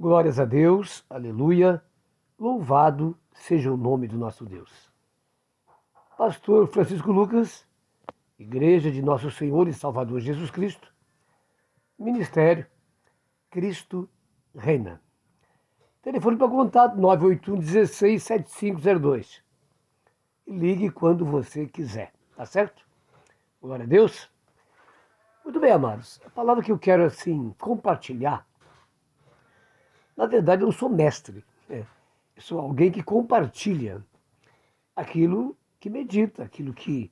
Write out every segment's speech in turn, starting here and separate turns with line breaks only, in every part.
Glórias a Deus, aleluia, louvado seja o nome do nosso Deus. Pastor Francisco Lucas, Igreja de Nosso Senhor e Salvador Jesus Cristo, Ministério Cristo Reina. Telefone para contato 981-16-7502. Ligue quando você quiser, tá certo? Glória a Deus. Muito bem, amados. A palavra que eu quero, compartilhar. Na verdade, eu não sou mestre. Eu sou alguém que compartilha aquilo que medita, aquilo que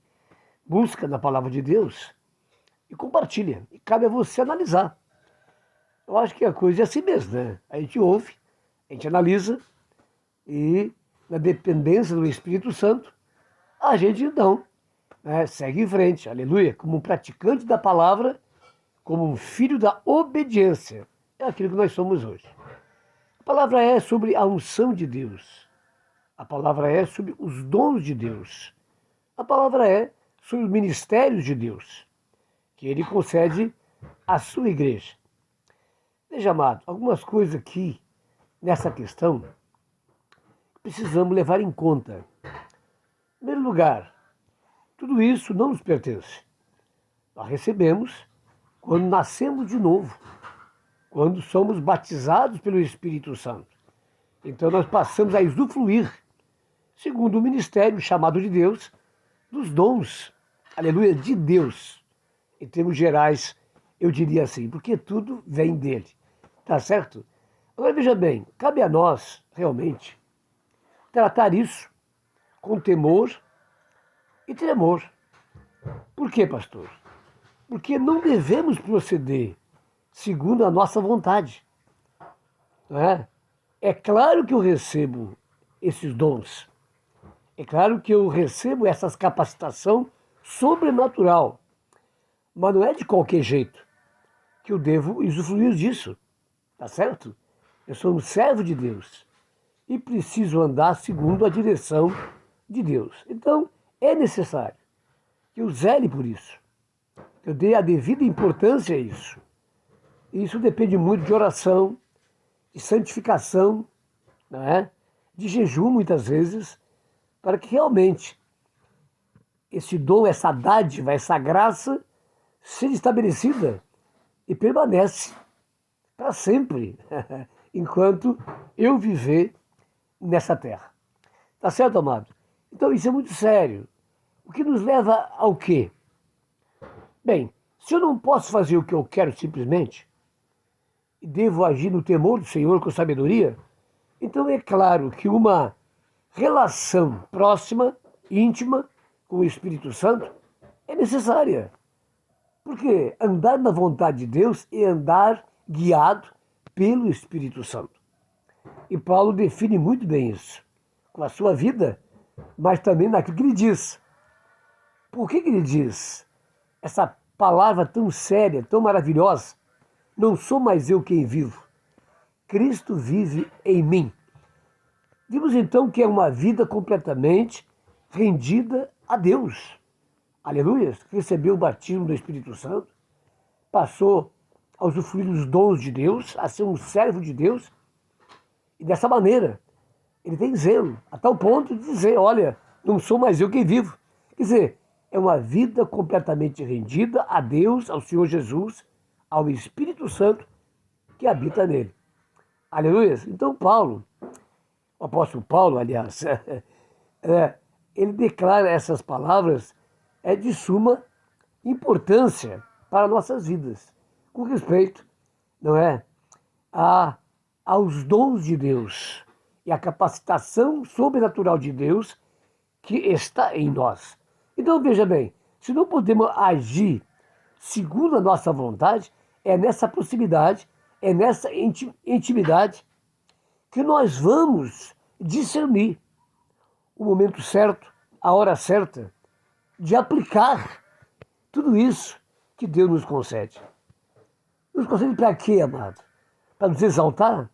busca na palavra de Deus e compartilha. E cabe a você analisar. Eu acho que a coisa é assim mesmo, né? A gente ouve, a gente analisa e, na dependência do Espírito Santo, a gente então segue em frente, aleluia, como um praticante da palavra, como um filho da obediência. É aquilo que nós somos hoje. A palavra é sobre a unção de Deus. A palavra é sobre os dons de Deus. A palavra é sobre os ministérios de Deus, que Ele concede à sua igreja. Veja, amado, algumas coisas aqui nessa questão precisamos levar em conta. Em primeiro lugar, tudo isso não nos pertence. Nós recebemos quando nascemos de novo, quando somos batizados pelo Espírito Santo. Então nós passamos a usufruir, segundo o ministério chamado de Deus, dos dons, aleluia, de Deus. Em termos gerais, eu diria assim, porque tudo vem dele, tá certo? Agora veja bem, cabe a nós, realmente, tratar isso com temor e tremor. Por quê, pastor? Porque não devemos proceder segundo a nossa vontade. Não é? É claro que eu recebo esses dons. É claro que eu recebo essa capacitação sobrenatural. Mas não é de qualquer jeito que eu devo usufruir disso. Tá certo? Eu sou um servo de Deus e preciso andar segundo a direção de Deus. Então, é necessário que eu zele por isso. Que eu dê a devida importância a isso. E isso depende muito de oração, de santificação, não é? De jejum, muitas vezes, para que realmente esse dom, essa dádiva, essa graça seja estabelecida e permanece para sempre, enquanto eu viver nessa terra. Tá certo, amado? Então isso é muito sério. O que nos leva ao quê? Bem, se eu não posso fazer o que eu quero simplesmente, e devo agir no temor do Senhor com sabedoria, então é claro que uma relação próxima, íntima, com o Espírito Santo é necessária. Porque andar na vontade de Deus é andar guiado pelo Espírito Santo. E Paulo define muito bem isso, com a sua vida, mas também naquilo que ele diz. Por que ele diz essa palavra tão séria, tão maravilhosa? Não sou mais eu quem vivo, Cristo vive em mim. Vimos então que é uma vida completamente rendida a Deus. Aleluia, recebeu o batismo do Espírito Santo, passou a usufruir dos dons de Deus, a ser um servo de Deus, e dessa maneira ele tem zelo, a tal ponto de dizer, olha, não sou mais eu quem vivo. Quer dizer, é uma vida completamente rendida a Deus, ao Senhor Jesus, ao Espírito Santo que habita nele. Aleluia. Então Paulo, o apóstolo Paulo, aliás, ele declara essas palavras de suma importância para nossas vidas, com respeito, não é, aos dons de Deus e a capacitação sobrenatural de Deus que está em nós. Então veja bem, se não podemos agir segundo a nossa vontade, é nessa proximidade, é nessa intimidade que nós vamos discernir o momento certo, a hora certa, de aplicar tudo isso que Deus nos concede. Nos concede para quê, amado? Para nos exaltar?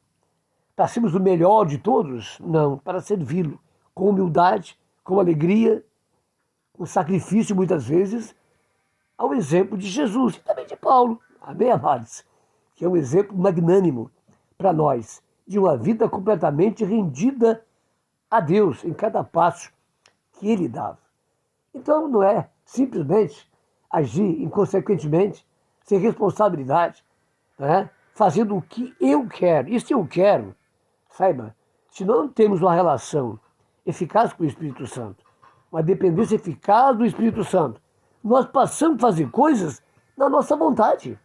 Para sermos o melhor de todos? Não, para servi-lo com humildade, com alegria, com sacrifício muitas vezes, ao exemplo de Jesus e também de Paulo. Amém, amados? Que é um exemplo magnânimo para nós de uma vida completamente rendida a Deus em cada passo que Ele dava. Então não é simplesmente agir inconsequentemente, sem responsabilidade, né? Fazendo o que eu quero. E se eu quero, saiba, se não temos uma relação eficaz com o Espírito Santo, uma dependência eficaz do Espírito Santo, nós passamos a fazer coisas na nossa vontade.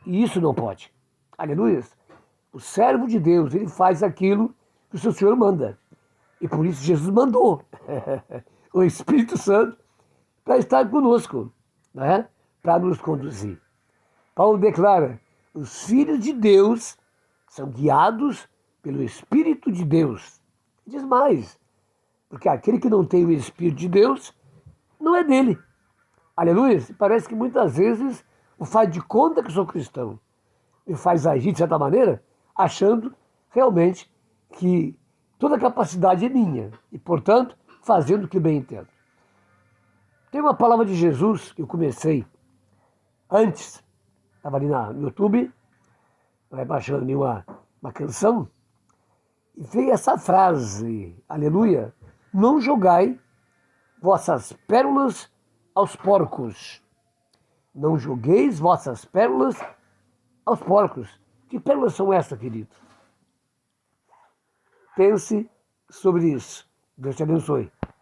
E isso não pode. Aleluia. O servo de Deus, ele faz aquilo que o seu Senhor manda. E por isso Jesus mandou o Espírito Santo para estar conosco, né? Para nos conduzir. Paulo declara, os filhos de Deus são guiados pelo Espírito de Deus. Diz mais, porque aquele que não tem o Espírito de Deus não é dele. Aleluia. Parece que muitas vezes o faz de conta que sou cristão. Me faz agir de certa maneira, achando realmente que toda a capacidade é minha. E, portanto, fazendo o que bem entendo. Tem uma palavra de Jesus que eu comecei antes. Estava ali no YouTube, baixando ali uma canção. E veio essa frase, aleluia, não jogai vossas pérolas aos porcos. Não jogueis vossas pérolas aos porcos. Que pérolas são essas, querido? Pense sobre isso. Deus te abençoe.